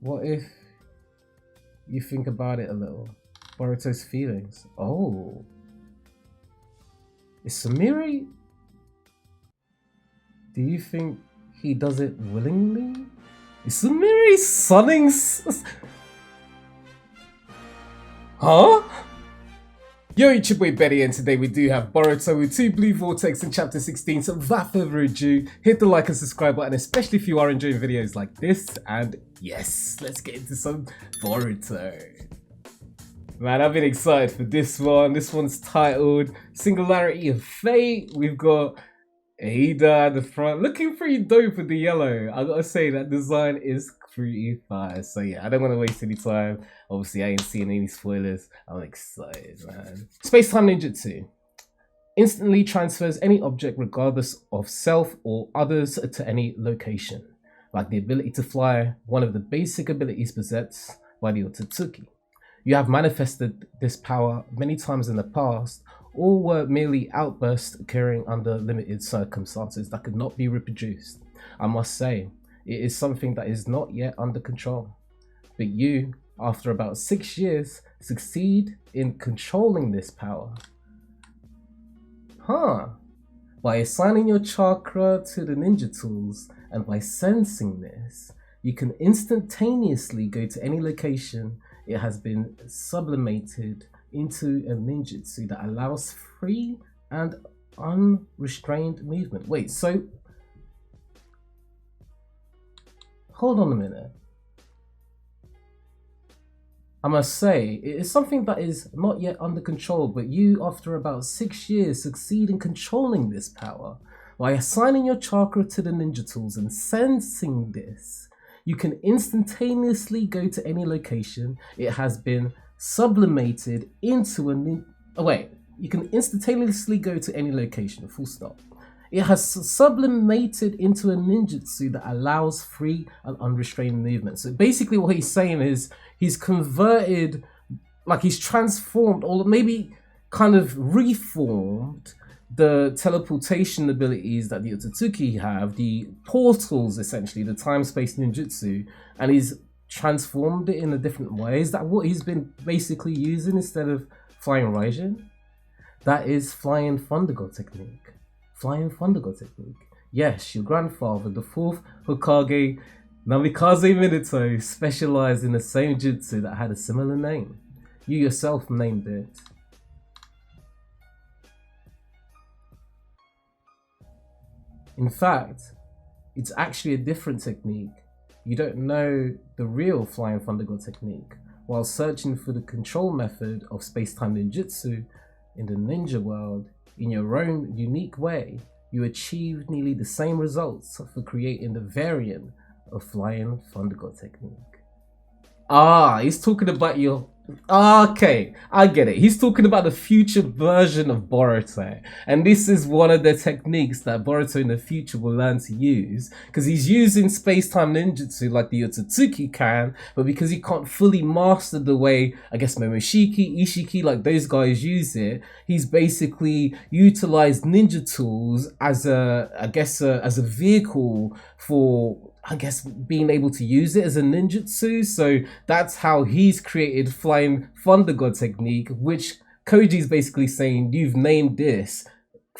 What if you think about it a little? Boruto's feelings. Oh. Is Sumire? Do you think he does it willingly? Is Sumire sunning? Huh? Yo, it's your boy Betty, and today we do have Boruto with 2 blue Vortex in chapter 16, so without further ado, hit the like and subscribe button, especially if you are enjoying videos like this, and yes, let's get into some Boruto. Man, I've been excited for this one. This one's titled Singularity of Fate. We've got Eida at the front, looking pretty dope with the yellow. I gotta say, that design is pretty fire. So yeah, I don't want to waste any time. Obviously, I ain't seeing any spoilers. I'm excited, man. Space-time ninjutsu. Instantly transfers any object regardless of self or others to any location. Like the ability to fly, one of the basic abilities possessed by the Otsutsuki. You have manifested this power many times in the past, or were merely outbursts occurring under limited circumstances that could not be reproduced. I must say, it is something that is not yet under control. But you, after about 6 years, succeed in controlling this power. By assigning your chakra to the ninja tools, and by sensing this, you can instantaneously go to any location. It has been sublimated into a ninjutsu that allows free and unrestrained movement. Wait, so hold on a minute. I must say, it is something that is not yet under control, but you, after about 6 years, succeed in controlling this power. By assigning your chakra to the ninja tools and sensing this, you can instantaneously go to any location. It has been sublimated into you can instantaneously go to any location, full stop. It has sublimated into a ninjutsu that allows free and unrestrained movement. So basically what he's saying is he's converted, like he's transformed, or maybe kind of reformed the teleportation abilities that the Otsutsuki have, the portals essentially, the time-space ninjutsu, and he's transformed it in a different way. Is that what he's been basically using instead of flying Raijin? That is flying Thunder God technique. Flying Thunder God technique. Yes, your grandfather, the 4th Hokage, Namikaze Minato, specialized in the same jutsu that had a similar name. You yourself named it. In fact, it's actually a different technique. You don't know the real Flying Thunder God technique. While searching for the control method of space-time ninjutsu in the ninja world, in your own unique way, you achieve nearly the same results for creating the variant of Flying Thunder God technique. He's talking about your... Okay, I get it. He's talking about the future version of Boruto, and this is one of the techniques that Boruto in the future will learn to use, because he's using space-time ninjutsu like the Otsutsuki can, but because he can't fully master the way, I guess, Momoshiki, Ishiki, like those guys use it, he's basically utilized ninja tools as a vehicle for, I guess, being able to use it as a ninjutsu. So that's how he's created Flying Thunder God technique, which Koji's basically saying, you've named this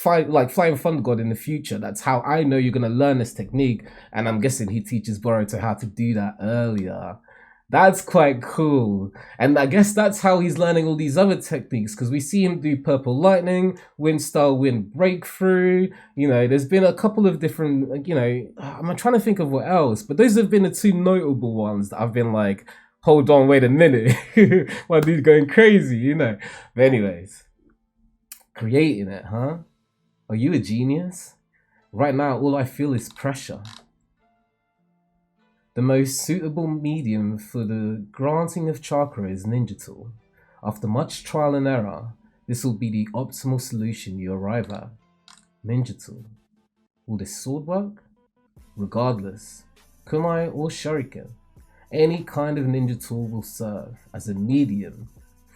like Flying Thunder God in the future. That's how I know you're gonna learn this technique. And I'm guessing he teaches Boruto how to do that earlier. That's quite cool. And I guess that's how he's learning all these other techniques, because we see him do Purple Lightning, Wind Style, Wind Breakthrough. You know, there's been a couple of different, you know, I'm trying to think of what else, but those have been the 2 notable ones that I've been like, hold on, wait a minute. My dude's going crazy, you know. But anyways, creating it, huh? Are you a genius? Right now, all I feel is pressure. The most suitable medium for the granting of chakra is Ninja Tool. After much trial and error, this will be the optimal solution you arrive at. Ninja Tool. Will this sword work? Regardless, kunai or shuriken, any kind of ninja tool will serve as a medium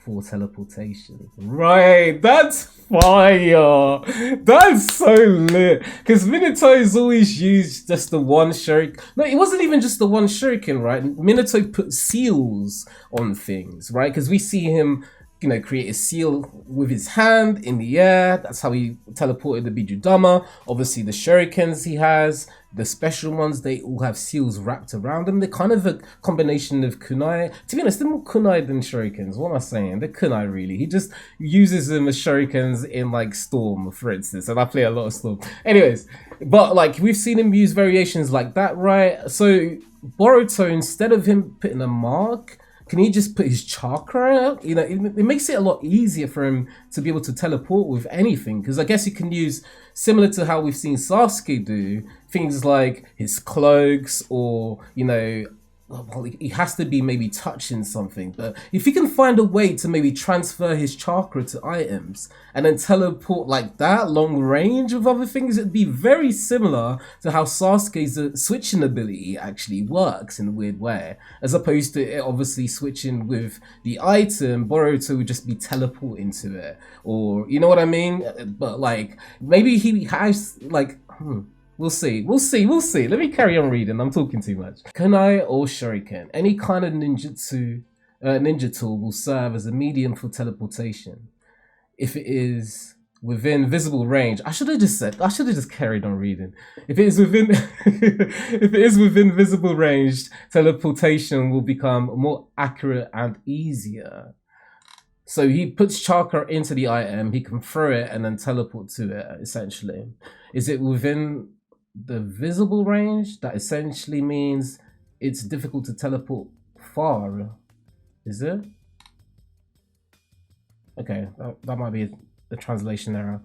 for teleportation. Right, that's fire. That's so lit. Because Minato always used just the one shuriken. No, it wasn't even just the one shuriken, right? Minato put seals on things, right? Because we see him, you know, create a seal with his hand in the air. That's how he teleported the Bijudama. Obviously, the shurikens he has, the special ones, they all have seals wrapped around them. They're kind of a combination of kunai. To be honest, they're more kunai than shurikens. What am I saying? They're kunai, really. He just uses them as shurikens in, like, Storm, for instance. And I play a lot of Storm. Anyways, but, like, we've seen him use variations like that, right? So, Boruto, instead of him putting a mark, can he just put his chakra out? You know, it makes it a lot easier for him to be able to teleport with anything. Because I guess you can use, similar to how we've seen Sasuke do, things like his cloaks or, you know, well, he has to be maybe touching something. But if he can find a way to maybe transfer his chakra to items and then teleport like that, long range with other things, it'd be very similar to how Sasuke's switching ability actually works in a weird way. As opposed to it obviously switching with the item, Boruto would just be teleporting to it. Or, you know what I mean? But like, maybe he has like, We'll see. Let me carry on reading. I'm talking too much. Kunai or shuriken. Any kind of ninja tool will serve as a medium for teleportation. If it is within visible range, I should have just carried on reading. If it is within if it is within visible range, teleportation will become more accurate and easier. So he puts chakra into the item, he can throw it and then teleport to it, essentially. Is it within the visible range? That essentially means it's difficult to teleport far. Is it? Okay, that might be a translation error.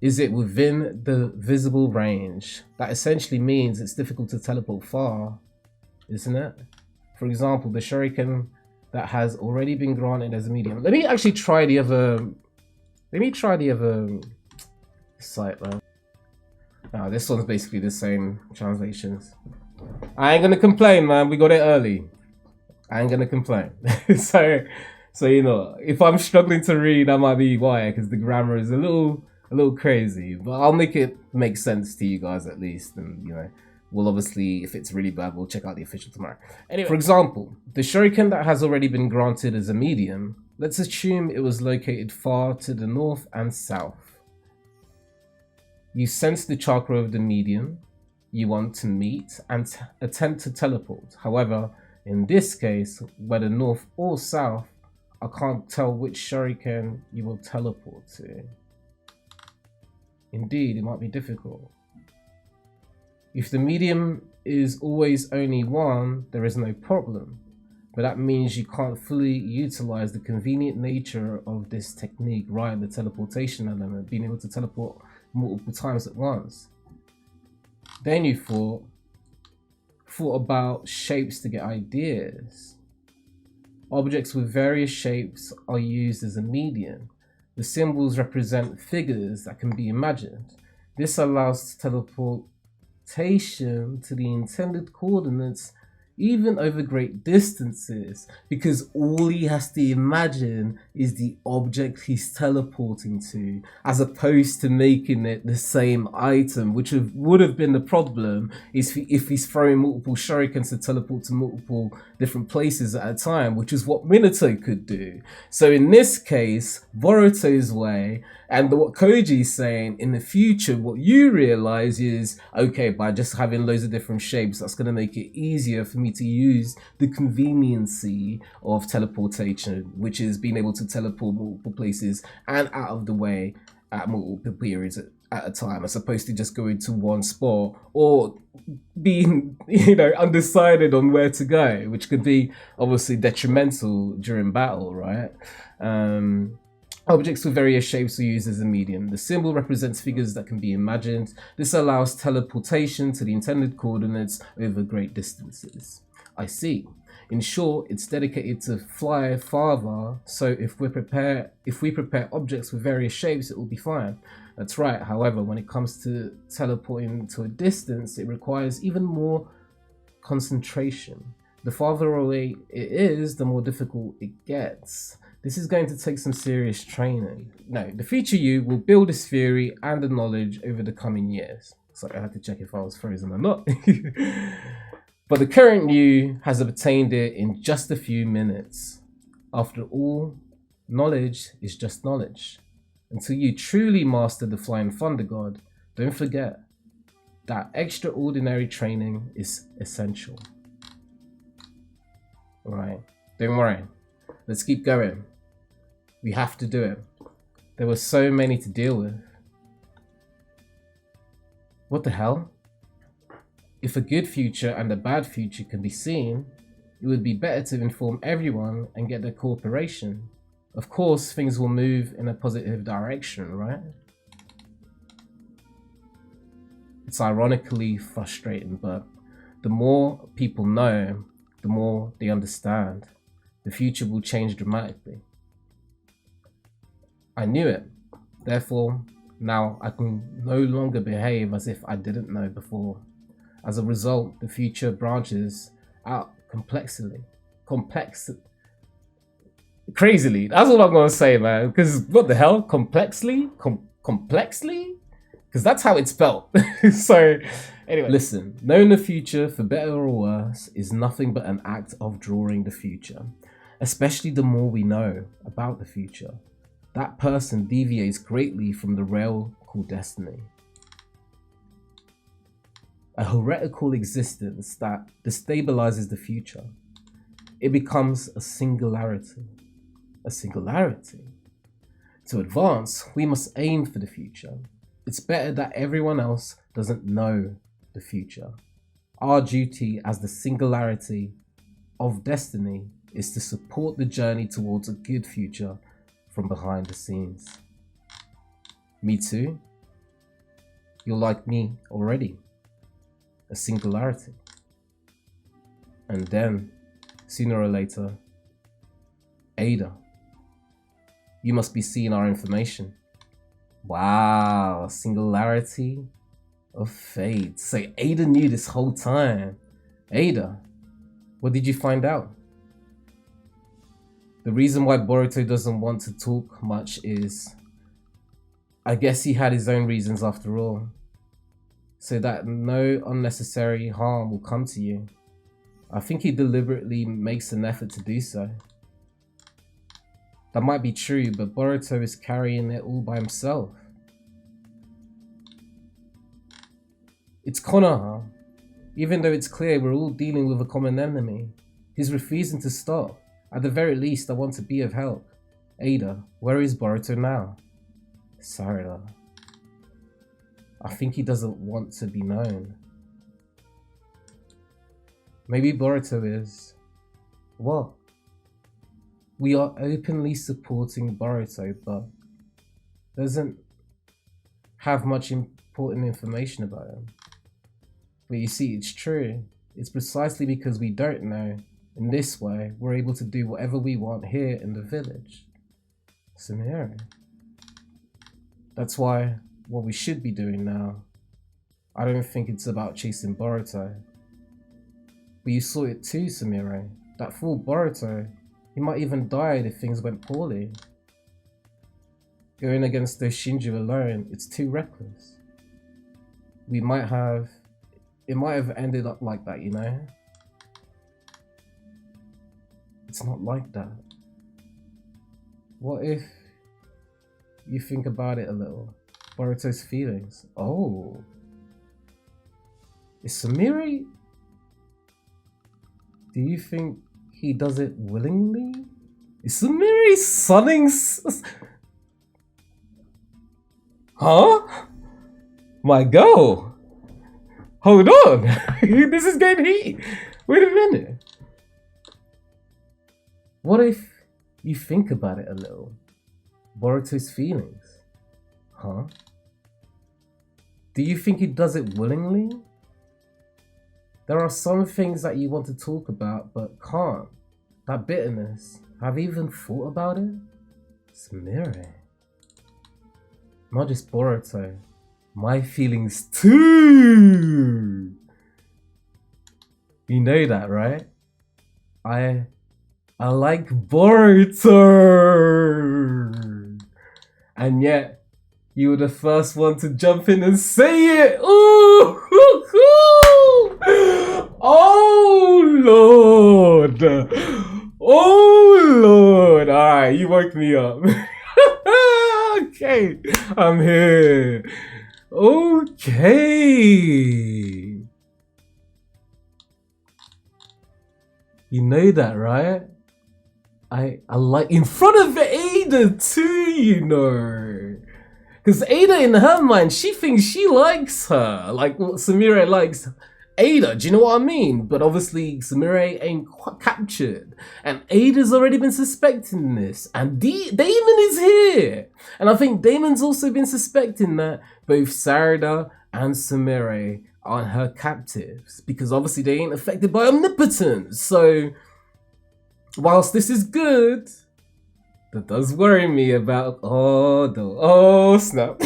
Is it within the visible range? That essentially means it's difficult to teleport far, isn't it? For example, the shuriken that has already been granted as a medium. Let me actually try the other. Let me try the other site, man. Oh, this one's basically the same translations. I ain't gonna complain, man. We got it early. I ain't gonna complain. so you know, if I'm struggling to read, that might be why, because the grammar is a little crazy. But I'll make it make sense to you guys at least, and you know, we'll obviously, if it's really bad, we'll check out the official tomorrow. Anyway, for example, the shuriken that has already been granted as a medium, let's assume it was located far to the north and south. You sense the chakra of the medium you want to meet and attempt to teleport. However, in this case, whether north or south, I can't tell which shuriken you will teleport to. Indeed, it might be difficult. If the medium is always only one, there is no problem. But that means you can't fully utilize the convenient nature of this technique, right? The teleportation element, being able to teleport multiple times at once. Then you thought about shapes to get ideas. Objects with various shapes are used as a medium. The symbols represent figures that can be imagined. This allows teleportation to the intended coordinates even over great distances, because all he has to imagine is the object he's teleporting to, as opposed to making it the same item, which would have been the problem if he's throwing multiple shurikens to teleport to multiple different places at a time, which is what Minato could do. So in this case, Boruto's way, and what Koji's saying, in the future, what you realize is, okay, by just having loads of different shapes, that's going to make it easier for me to use the conveniency of teleportation, which is being able to teleport multiple places and out of the way at multiple periods at a time, as opposed to just going to one spot or being, you know, undecided on where to go, which could be obviously detrimental during battle, right? Objects with various shapes are used as a medium. The symbol represents figures that can be imagined. This allows teleportation to the intended coordinates over great distances. I see. In short, it's dedicated to fly farther, so if we prepare objects with various shapes, it will be fine. That's right. However, when it comes to teleporting to a distance, it requires even more concentration. The farther away it is, the more difficult it gets. This is going to take some serious training. No, the future you will build this theory and the knowledge over the coming years. Sorry, I had to check if I was frozen or not. But the current you has obtained it in just a few minutes. After all, knowledge is just knowledge. Until you truly master the Flying Thunder God, don't forget that extraordinary training is essential. Alright, don't worry. Let's keep going. We have to do it. There were so many to deal with. What the hell? If a good future and a bad future can be seen, it would be better to inform everyone and get their cooperation. Of course, things will move in a positive direction, right? It's ironically frustrating, but the more people know, the more they understand. The future will change dramatically. I knew it. Therefore, now I can no longer behave as if I didn't know before. As a result, the future branches out crazily. That's all I'm gonna say, man. Because what the hell? Complexly? Because that's how it's spelled. So, anyway, listen. Knowing the future, for better or worse, is nothing but an act of drawing the future. Especially the more we know about the future. That person deviates greatly from the rail called destiny. A heretical existence that destabilizes the future. It becomes a singularity. A singularity. To advance, we must aim for the future. It's better that everyone else doesn't know the future. Our duty as the singularity of destiny is to support the journey towards a good future from behind the scenes. Me too? You're like me already. A singularity. And then, sooner or later, Eida. You must be seeing our information. Wow, singularity of fate. So Eida knew this whole time. Eida, what did you find out? The reason why Boruto doesn't want to talk much is, I guess he had his own reasons after all. So that no unnecessary harm will come to you. I think he deliberately makes an effort to do so. That might be true, but Boruto is carrying it all by himself. It's Konoha. Even though it's clear we're all dealing with a common enemy, he's refusing to stop. At the very least, I want to be of help. Eida, where is Boruto now? Sarada. I think he doesn't want to be known. Maybe Boruto is... What? We are openly supporting Boruto, but doesn't have much important information about him. But you see, it's true. It's precisely because we don't know. In this way, we're able to do whatever we want here in the village. Sumire. That's why what we should be doing now. I don't think it's about chasing Boruto. But you saw it too, Sumire. That fool Boruto, he might even die if things went poorly. Going against those Shinju alone, it's too reckless. It might have ended up like that, you know? It's not like that. What if you think about it a little? Boruto's feelings. Oh. Is Sumire... Do you think he does it willingly? Is Sumire sunning... Huh? My girl! Hold on! This is getting heat! Wait a minute. What if you think about it a little? Boruto's feelings. Huh? Do you think he does it willingly? There are some things that you want to talk about but can't. That bitterness. Have you even thought about it? Sumire. Not just Boruto. My feelings too! You know that, right? I I like Boruto. And yet, you were the first one to jump in and say it. Ooh! Oh Lord! Oh Lord! Alright, you woke me up. Okay, I'm here. Okay. You know that, right? I like in front of Eida too, you know. Because Eida, in her mind, she thinks she likes her. Like what Sumire likes Eida, do you know what I mean? But obviously, Sumire ain't captured. And Eida's already been suspecting this. And Daemon is here. And I think Daemon's also been suspecting that both Sarada and Sumire are her captives. Because obviously they ain't affected by omnipotence. So, whilst this is good, that does worry me about oh snap.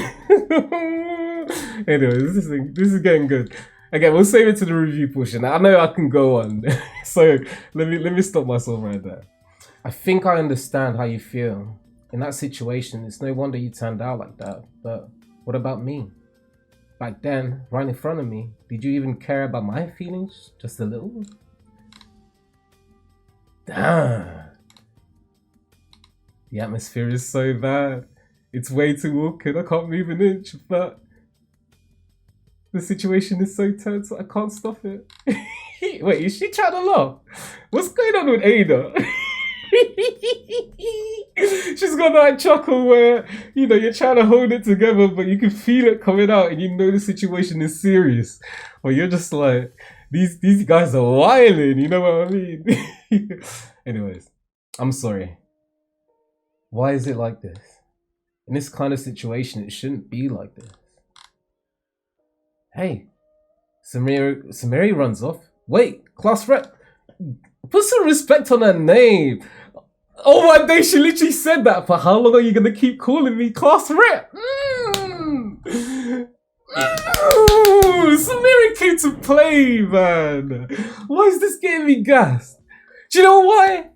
Anyways, this is getting good. Again, we'll save it to the review portion. I know I can go on, so let me stop myself right there. I think I understand how you feel in that situation. It's no wonder you turned out like that. But what about me? Back then, right in front of me, did you even care about my feelings? Just a little? Damn. The atmosphere is so bad. It's way too awkward. I can't move an inch, but the situation is so tense I can't stop it. Wait, is she trying to laugh? What's going on with Eida? She's got that chuckle where, you know, you're trying to hold it together, but you can feel it coming out and you know the situation is serious. Or you're just like, these guys are wilding, you know what I mean? Anyways, I'm sorry. Why is it like this? In this kind of situation, it shouldn't be like this. Hey, Sumire runs off. Wait, class rep, put some respect on her name. Oh my day, she literally said that. For how long are you gonna keep calling me class rep? Sumire came to play, man. Why is this getting me gassed? Do you know why?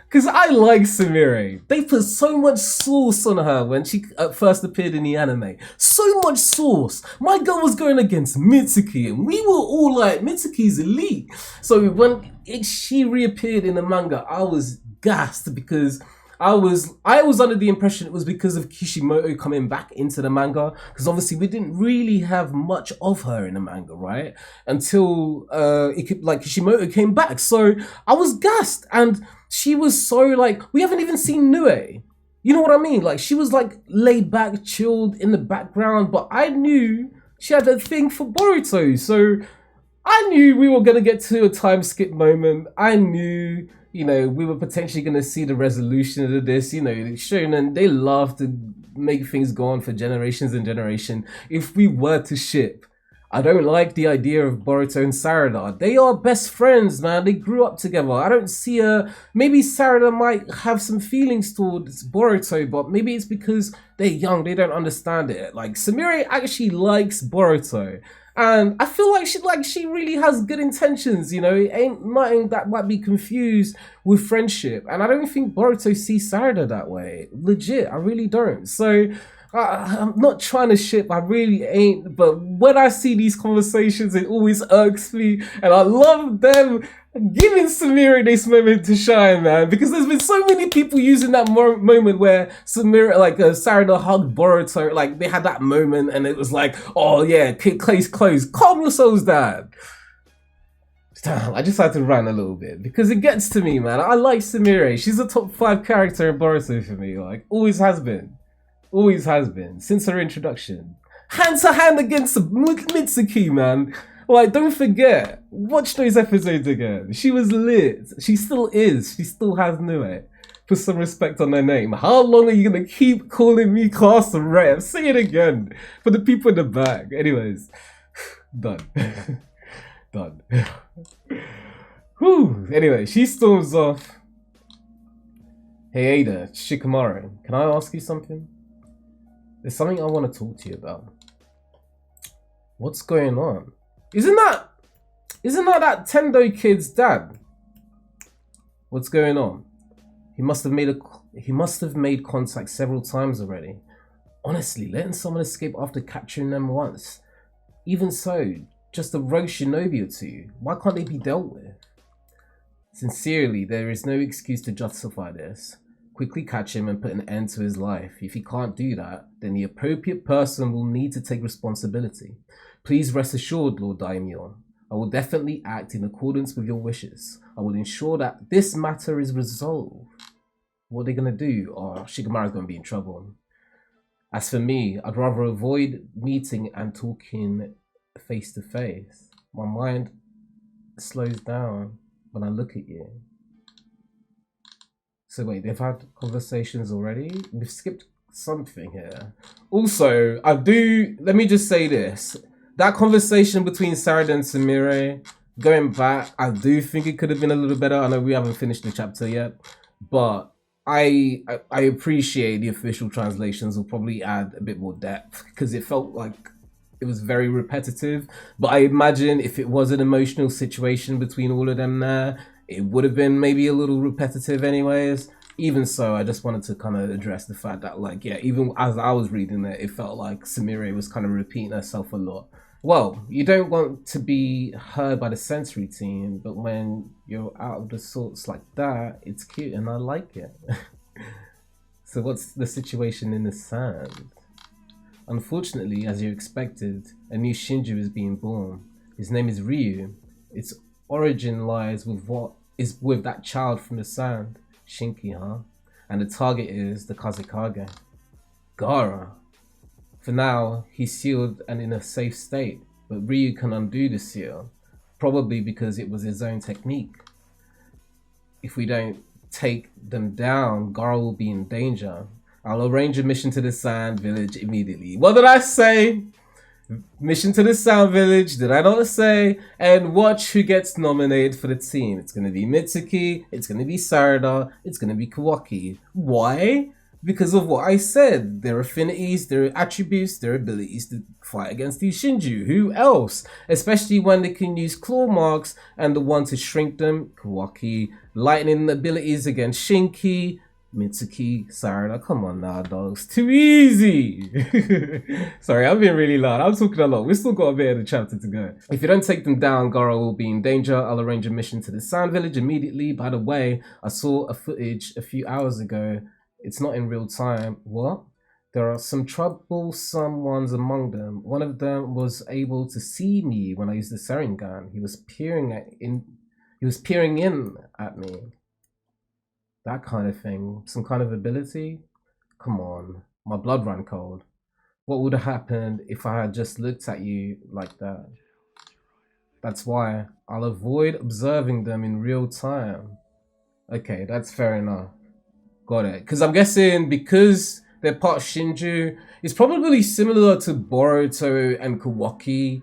Because I like Sumire. They put so much sauce on her when she first appeared in the anime. So much sauce. My girl was going against Mitsuki and we were all like, Mitsuki's elite. So when she reappeared in the manga, I was gassed because I was under the impression it was because of Kishimoto coming back into the manga, because obviously we didn't really have much of her in the manga, right? Until Kishimoto came back. So I was gassed, and she was so like, we haven't even seen Nue. You know what I mean? Like, she was like laid back, chilled in the background, but I knew she had a thing for Boruto. So I knew we were gonna get to a time skip moment. I knew, you know, we were potentially going to see the resolution of this. You know, Shonen, they love to make things go on for generations and generations. If we were to ship, I don't like the idea of Boruto and Sarada. They are best friends, man. They grew up together. I don't see maybe Sarada might have some feelings towards Boruto, but maybe it's because they're young. They don't understand it. Like, Sumire actually likes Boruto. And I feel like she really has good intentions, you know. It ain't nothing that might be confused with friendship. And I don't think Boruto sees Sarada that way. Legit, I really don't. So I'm not trying to ship, I really ain't. But when I see these conversations, it always irks me. And I love them giving Sumire this moment to shine, man, because there's been so many people using that moment where Sumire, like Sarada hugged Boruto, like they had that moment and it was like, oh yeah, case closed, calm yourselves down. Damn, I just had to rant a little bit because it gets to me, man. I like Sumire. She's a top 5 character in Boruto for me, like always has been since her introduction. Hand to hand against Mitsuki, man. Like, don't forget, watch those episodes again. She was lit. She still is. She still has Nue. Put some respect on her name. How long are you gonna keep calling me class rep? Say it again for the people in the back. Anyways, done. Done. Whew. Anyway, she storms off. Hey Eida, Shikamaru, can I ask you something? There's something I want to talk to you about. What's going on? Isn't that Tendo kid's dad? What's going on? He must have made contact several times already. Honestly, letting someone escape after capturing them once. Even so, just a rogue shinobi or two. Why can't they be dealt with? Sincerely, there is no excuse to justify this. Quickly catch him and put an end to his life. If he can't do that, then the appropriate person will need to take responsibility. Please rest assured, Lord Daimon. I will definitely act in accordance with your wishes. I will ensure that this matter is resolved. What are they going to do? Oh, Shikamaru's going to be in trouble. As for me, I'd rather avoid meeting and talking face to face. My mind slows down when I look at you. So wait, they've had conversations already? We've skipped something here. Also, let me just say this. That conversation between Sarada and Sumire, going back, I do think it could have been a little better. I know we haven't finished the chapter yet, but I appreciate the official translations will probably add a bit more depth because it felt like it was very repetitive. But I imagine if it was an emotional situation between all of them there, it would have been maybe a little repetitive anyways. Even so, I just wanted to kind of address the fact that, like, yeah, even as I was reading it felt like Sumire was kind of repeating herself a lot. Well, you don't want to be heard by the sensory team, but when you're out of the sorts like that, it's cute and I like it. So what's the situation in the sand? Unfortunately, as you expected, a new Shinju is being born. His name is Ryu. Its origin lies with that child from the sand. Shinki, huh? And the target is the Kazekage. Gaara. For now, he's sealed and in a safe state, but Ryu can undo the seal, probably because it was his own technique. If we don't take them down, Gaara will be in danger. I'll arrange a mission to the Sand Village immediately. What did I say? Mission to the Sand Village, did I not say? And watch who gets nominated for the team. It's going to be Mitsuki, it's going to be Sarada, it's going to be Kawaki. Why? Because of what I said. Their affinities, their attributes, their abilities to fight against these Shinju. Who else? Especially when they can use claw marks and the one to shrink them, Kawaki. Lightning abilities against Shinki, Mitsuki, Sarada. Come on now, dogs. Too easy. Sorry, I'm being really loud. I'm talking a lot. We've still got a bit of the chapter to go. If you don't take them down, Gaara will be in danger. I'll arrange a mission to the Sand Village immediately. By the way, I saw a footage a few hours ago. It's not in real time. What? There are some troublesome ones among them. One of them was able to see me when I used the Sharingan. He was peering in at me. That kind of thing. Some kind of ability? Come on. My blood ran cold. What would have happened if I had just looked at you like that? That's why I'll avoid observing them in real time. Okay, that's fair enough. Got it. Because I'm guessing because they're part Shinju, it's probably similar to Boruto and Kawaki.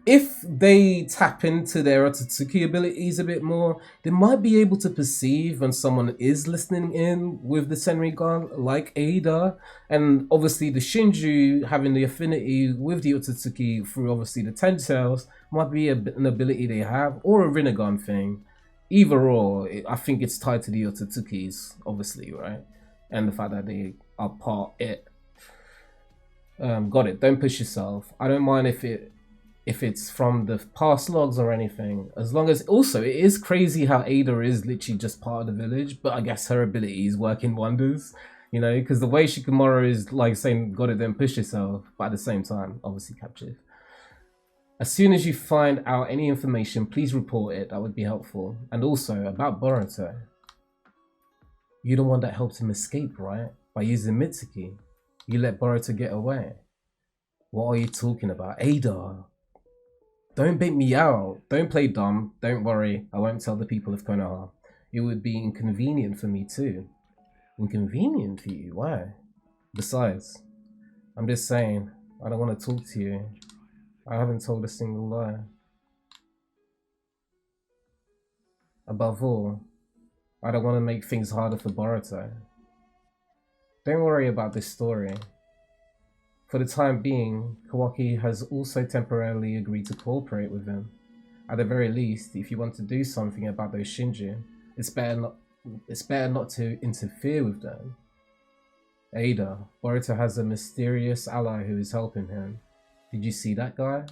If they tap into their Otsutsuki abilities a bit more, they might be able to perceive when someone is listening in with the Senrigan, like Eida. And obviously the Shinju having the affinity with the Otsutsuki through obviously the Ten Tails might be an ability they have, or a Rinnegan thing. Either or, I think it's tied to the Otsutsukis, obviously, right? And the fact that they are part it. Got it. Don't push yourself. I don't mind if it's from the past logs or anything. As long as... Also, it is crazy how Eida is literally just part of the village, but I guess her abilities work in wonders. You know, because the way Shikamaru is like saying, got it, don't push yourself, but at the same time, obviously captured. As soon as you find out any information, please report it. That would be helpful. And also, about Boruto. You're the one that helped him escape, right? By using Mitsuki. You let Boruto get away. What are you talking about? Eida! Don't bait me out. Don't play dumb. Don't worry. I won't tell the people of Konoha. It would be inconvenient for me too. Inconvenient for you? Why? Besides, I'm just saying, I don't want to talk to you. I haven't told a single lie. Above all, I don't want to make things harder for Boruto. Don't worry about this story. For the time being, Kawaki has also temporarily agreed to cooperate with him. At the very least, if you want to do something about those Shinju, it's better it's better not to interfere with them. Eida, Boruto has a mysterious ally who is helping him. Did you see that guy?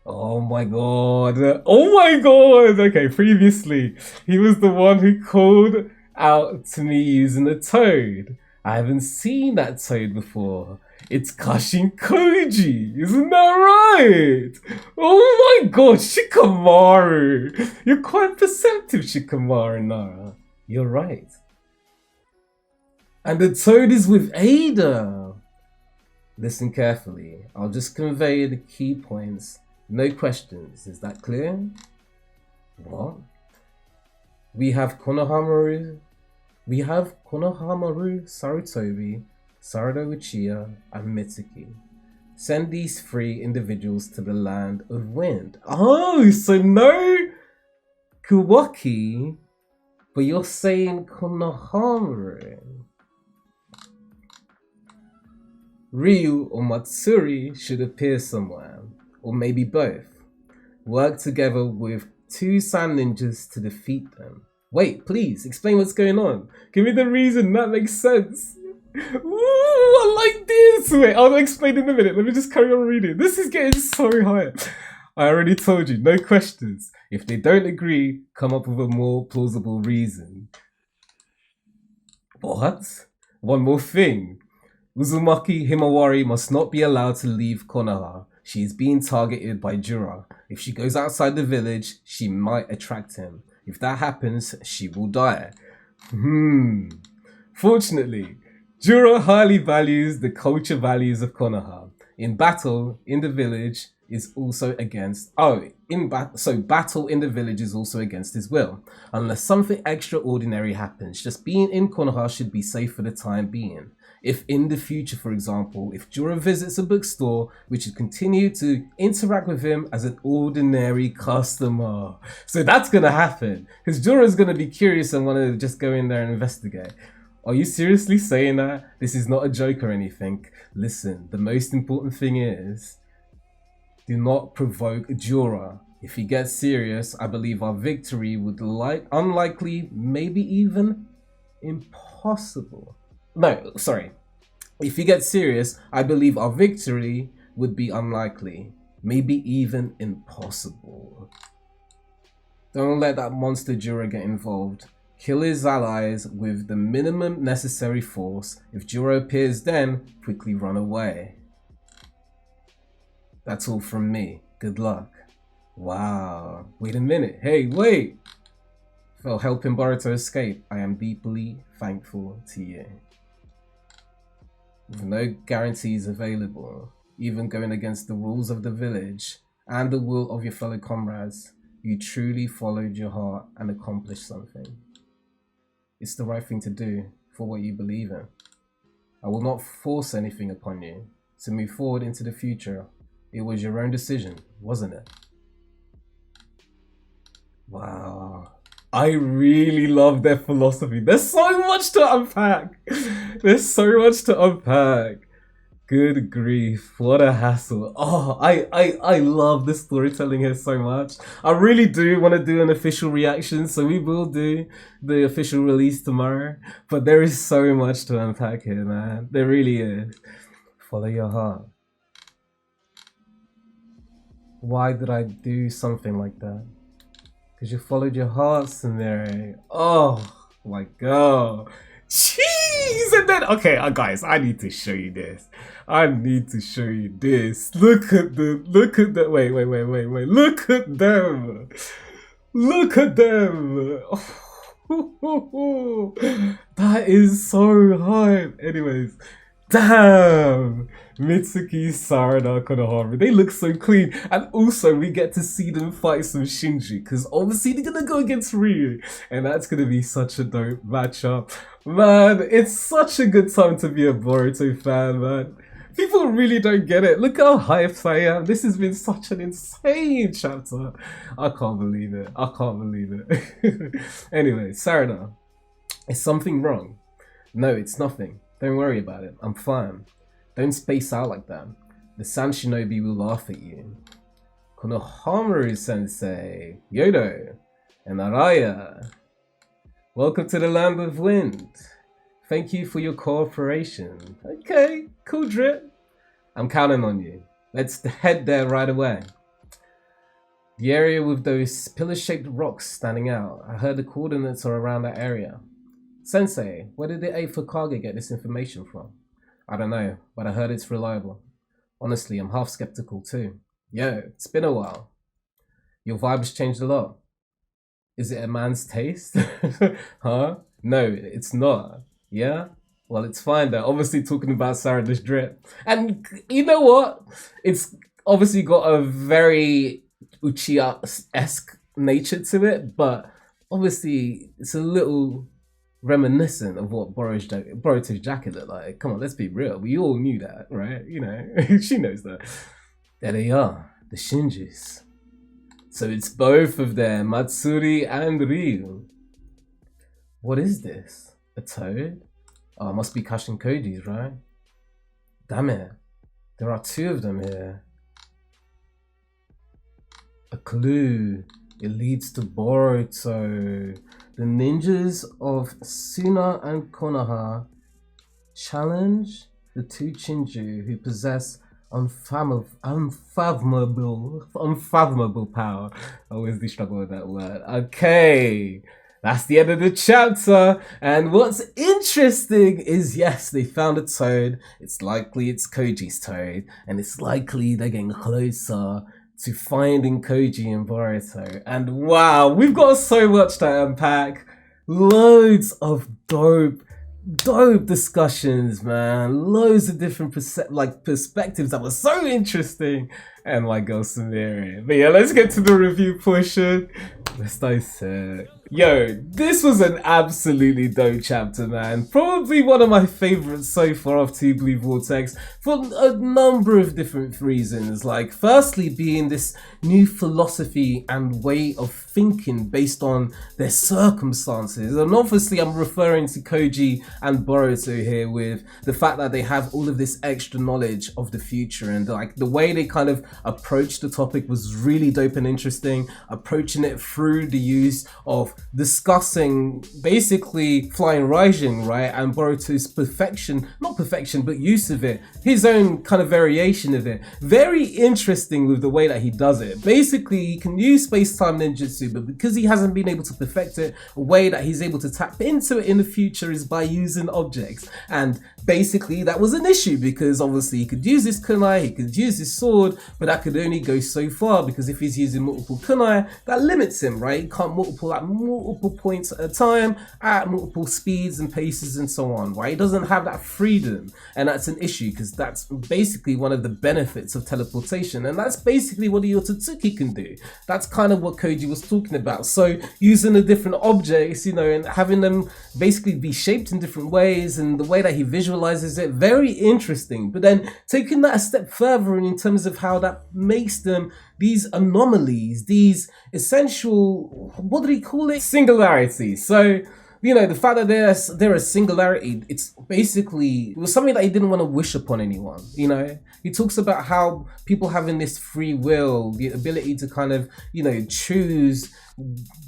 Oh my god. Oh my god! Okay, previously, he was the one who called out to me using a toad. I haven't seen that toad before. It's Kashin Koji, isn't that right? Oh my god, Shikamaru! You're quite perceptive, Shikamaru Nara. You're right. And the toad is with Eida. Listen carefully. I'll just convey the key points. No questions. Is that clear? What? We have Konohamaru, Sarutobi, Sarada Uchiha, and Mitsuki. Send these 3 individuals to the land of wind. Oh, so no Kuwaki, but you're saying Konohamaru. Ryu or Matsuri should appear somewhere, or maybe both. Work together with 2 sand ninjas to defeat them. Wait, please, explain what's going on. Give me the reason, that makes sense. Ooh, I like this! Wait, I'll explain in a minute. Let me just carry on reading. This is getting so high. I already told you, no questions. If they don't agree, come up with a more plausible reason. What? One more thing. Uzumaki Himawari must not be allowed to leave Konoha. She is being targeted by Jura. If she goes outside the village, she might attract him. If that happens, she will die. Fortunately, Jura highly values the culture values of Konoha. In battle, in the village is also against... battle in the village is also against his will. Unless something extraordinary happens, just being in Konoha should be safe for the time being. If in the future, for example, if Jura visits a bookstore, we should continue to interact with him as an ordinary customer. So that's going to happen, because Jura's going to be curious and want to just go in there and investigate. Are you seriously saying that? This is not a joke or anything. Listen, the most important thing is, do not provoke Jura. If he gets serious, I believe our victory would unlikely, maybe even impossible. No, sorry. If he gets serious, I believe our victory would be unlikely, maybe even impossible. Don't let that monster Jura get involved. Kill his allies with the minimum necessary force. If Jura appears then, quickly run away. That's all from me. Good luck. Wow. Wait a minute. Hey, wait! For helping Boruto escape, I am deeply thankful to you. With no guarantees available, even going against the rules of the village and the will of your fellow comrades, you truly followed your heart and accomplished something. It's the right thing to do for what you believe in. I will not force anything upon you to move forward into the future. It was your own decision, wasn't it? Wow. I really love their philosophy. There's so much to unpack. There's so much to unpack. Good grief, what a hassle. Oh, I love the storytelling here so much. I really do want to do an official reaction, so we will do the official release tomorrow. But there is so much to unpack here, man. There really is. Follow your heart. Why did I do something like that? Because you followed your heart, Sumire. Oh my god. Jeez! And then, okay, guys, I need to show you this. I need to show you this. Look at the, wait. Look at them. Look at them. Oh, that is so hype. Anyways, damn. Mitsuki, Sarada, Konohamaru, they look so clean. And also, we get to see them fight some Shinji, because obviously they're gonna go against Ryu. And that's gonna be such a dope matchup. Man, it's such a good time to be a Boruto fan, man. People really don't get it. Look how hyped I am. This has been such an insane chapter. I can't believe it. I can't believe it. Anyway, Sarada, is something wrong? No, it's nothing. Don't worry about it. I'm fine. Don't space out like that. The Sand Shinobi will laugh at you. Konohamaru-sensei, Yodo, and Araya. Welcome to the land of wind. Thank you for your cooperation. Okay, cool drip. I'm counting on you. Let's head there right away. The area with those pillar-shaped rocks standing out. I heard the coordinates are around that area. Sensei, where did the 8th Hokage get this information from? I don't know, but I heard it's reliable. Honestly, I'm half skeptical too. Yo, it's been a while. Your vibe's changed a lot. Is it a man's taste? Huh? No, it's not. Yeah? Well, it's fine though. Obviously talking about Sarah's drip. And you know what? It's obviously got a very Uchiha-esque nature to it, but obviously it's a little reminiscent of what Boruto's jacket looked like. Come on, let's be real. We all knew that, right? You know, she knows that. There they are, the Shinjis. So it's both of them, Matsuri and Ryu. What is this? A toad? Oh, it must be Kashin Koji's, right? Damn it. There are 2 of them here. A clue. It leads to Boruto. The ninjas of Suna and Konoha challenge the 2 Shinju who possess unfathomable power. I always do struggle with that word. Okay, that's the end of the chapter. And what's interesting is, yes, they found a toad. It's likely it's Koji's toad, and it's likely they're getting closer to finding Koji and Boruto. And wow, we've got so much to unpack. Loads of dope discussions, man. Loads of different perspectives that were so interesting. And my girl Sumire. But yeah, let's get to the review portion. Let's dissect. Yo, this was an absolutely dope chapter, man. Probably one of my favorites so far of Two Blue Vortex for a number of different reasons. Like, firstly, being this new philosophy and way of thinking based on their circumstances. And obviously, I'm referring to Koji and Boruto here with the fact that they have all of this extra knowledge of the future, and like the way they kind of approached the topic was really dope and interesting. Approaching it through the use of discussing basically flying Raijin, right, and Boruto's not perfection, but use of it, his own kind of variation of it. Very interesting with the way that he does it. Basically, he can use space-time ninjutsu, but because he hasn't been able to perfect it, a way that he's able to tap into it in the future is by using objects. And basically, that was an issue because obviously he could use his kunai, he could use his sword, but that could only go so far because if he's using multiple kunai, that limits him, right? He can't multiple points at a time at multiple speeds and paces and so on, right? He doesn't have that freedom, and that's an issue because that's basically one of the benefits of teleportation, and that's basically what the Otsutsuki can do. That's kind of what Koji was talking about. So using the different objects, you know, and having them basically be shaped in different ways, and the way that he visualizes it, very interesting. But then taking that a step further in terms of how that makes them these anomalies, these essential, what did he call it? Singularities. So, you know, the fact that they're a singularity, it's basically, it was something that he didn't want to wish upon anyone, you know? He talks about how people having this free will, the ability to kind of, you know, choose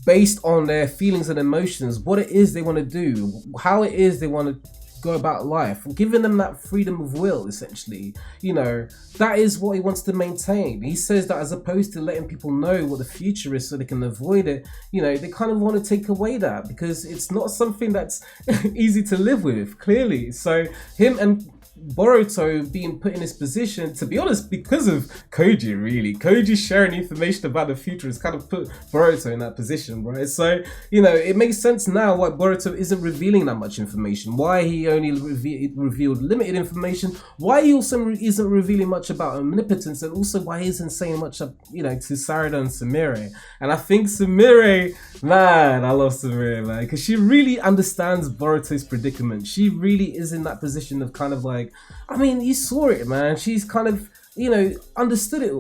based on their feelings and emotions, what it is they want to do, how it is they want to go about life, giving them that freedom of will, essentially. You know, that is what he wants to maintain. He says that as opposed to letting people know what the future is so they can avoid it, you know, they kind of want to take away that because it's not something that's easy to live with, clearly. So him and Boruto being put in this position, to be honest, because of Koji, really. Koji sharing information about the future has kind of put Boruto in that position, right? So, you know, it makes sense now why Boruto isn't revealing that much information, why he only revealed limited information, why he also isn't revealing much about omnipotence, and also why he isn't saying much, you know, to Sarada and Sumire. And I think Sumire, man, I love Sumire, man, because she really understands Boruto's predicament. She really is in that position of kind of like, I mean, you saw it, man. She's kind of, you know, understood it.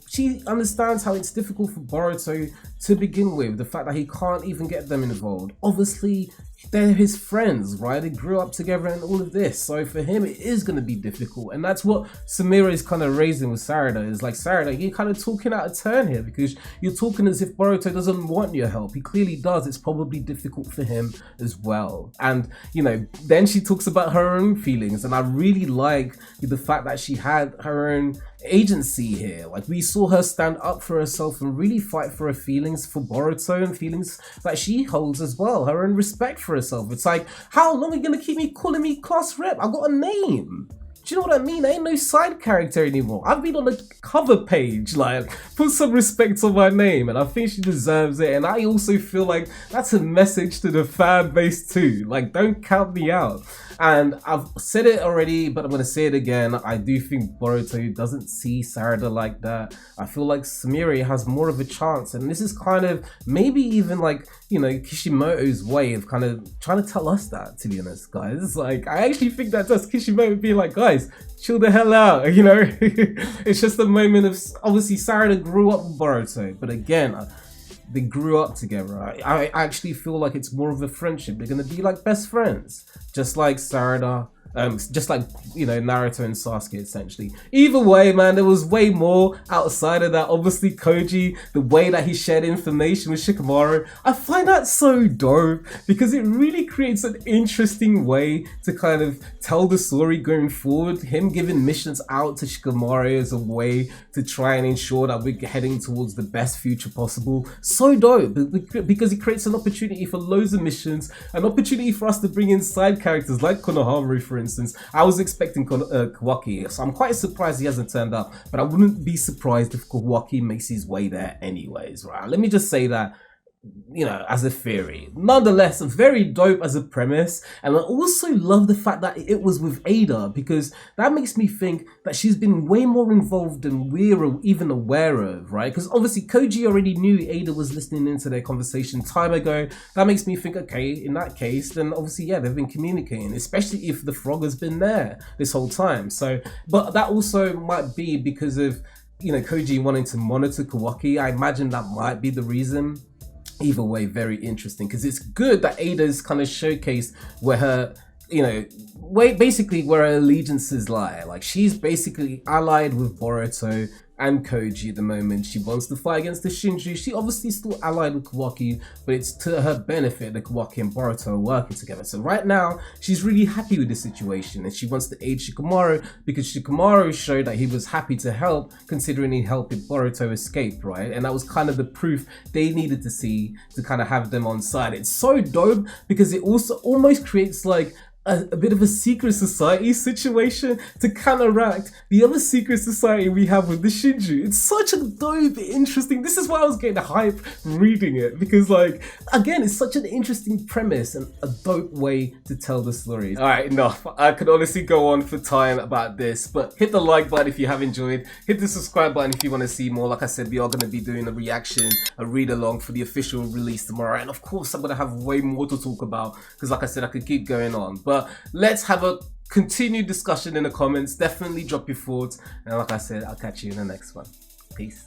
She understands how it's difficult for Boruto to begin with. The fact that he can't even get them involved. Obviously, they're his friends, right? They grew up together and all of this. So for him, it is going to be difficult. And that's what Sumire is kind of raising with Sarada. Is like, Sarada, you're kind of talking out of turn here because you're talking as if Boruto doesn't want your help. He clearly does. It's probably difficult for him as well. And, you know, then she talks about her own feelings. And I really like the fact that she had her own agency here. Like, we saw her stand up for herself and really fight for her feelings for Boruto and feelings that she holds as well, her own respect for herself. It's like, how long are you gonna keep me calling me class rep? I got a name. Do you know what I mean? I ain't no side character anymore. I've been on the cover page. Like, put some respect on my name, and I think she deserves it. And I also feel like that's a message to the fan base too. Like, don't count me out. And I've said it already, but I'm gonna say it again. I do think Boruto doesn't see Sarada like that. I feel like Sumire has more of a chance, and this is kind of maybe even like, you know, Kishimoto's way of kind of trying to tell us that, to be honest, guys. It's like, I actually think that does Kishimoto being like, guys, chill the hell out, you know? It's just a moment of, obviously Sarada grew up with Boruto, but again, they grew up together. I actually feel like it's more of a friendship. They're gonna be like best friends, just like Sarada, just like, you know, Naruto and Sasuke essentially. Either way, man, there was way more outside of that. Obviously Koji, the way that he shared information with Shikamaru, I find that so dope because it really creates an interesting way to kind of tell the story going forward. Him giving missions out to Shikamaru as a way to try and ensure that we're heading towards the best future possible. So dope, because it creates an opportunity for loads of missions, an opportunity for us to bring in side characters like Konohamaru, for instance. I was expecting Kawaki, so I'm quite surprised he hasn't turned up, but I wouldn't be surprised if Kawaki makes his way there anyways, right? Let me just say that, you know, as a theory. Nonetheless, very dope as a premise, and I also love the fact that it was with Eida, because that makes me think that she's been way more involved than we're even aware of, right? Because obviously Koji already knew Eida was listening into their conversation time ago. That makes me think, okay, in that case, then obviously, yeah, they've been communicating, especially if the frog has been there this whole time. So, but that also might be because of, you know, Koji wanting to monitor Kawaki. I imagine that might be the reason. Either way, very interesting, because it's good that Eida's kind of showcased where her, you know, basically where her allegiances lie. Like, she's basically allied with Boruto and Koji at the moment. She wants to fight against the Shinju. She obviously still allied with Kawaki, but it's to her benefit that Kawaki and Boruto are working together. So right now, she's really happy with the situation, and she wants to aid Shikamaru because Shikamaru showed that he was happy to help, considering he helped Boruto escape, right? And that was kind of the proof they needed to see to kind of have them on side. It's so dope because it also almost creates like a bit of a secret society situation to counteract the other secret society we have with the Shinju. It's such a dope, interesting, this is why I was getting hype reading it, because like, again, it's such an interesting premise and a dope way to tell the story. Alright, enough. I could honestly go on for time about this, but hit the like button if you have enjoyed, hit the subscribe button if you want to see more. Like I said, we are going to be doing a reaction, a read along for the official release tomorrow, and of course I'm going to have way more to talk about, because like I said, I could keep going on. But let's have a continued discussion in the comments. Definitely drop your thoughts. And like I said, I'll catch you in the next one. Peace.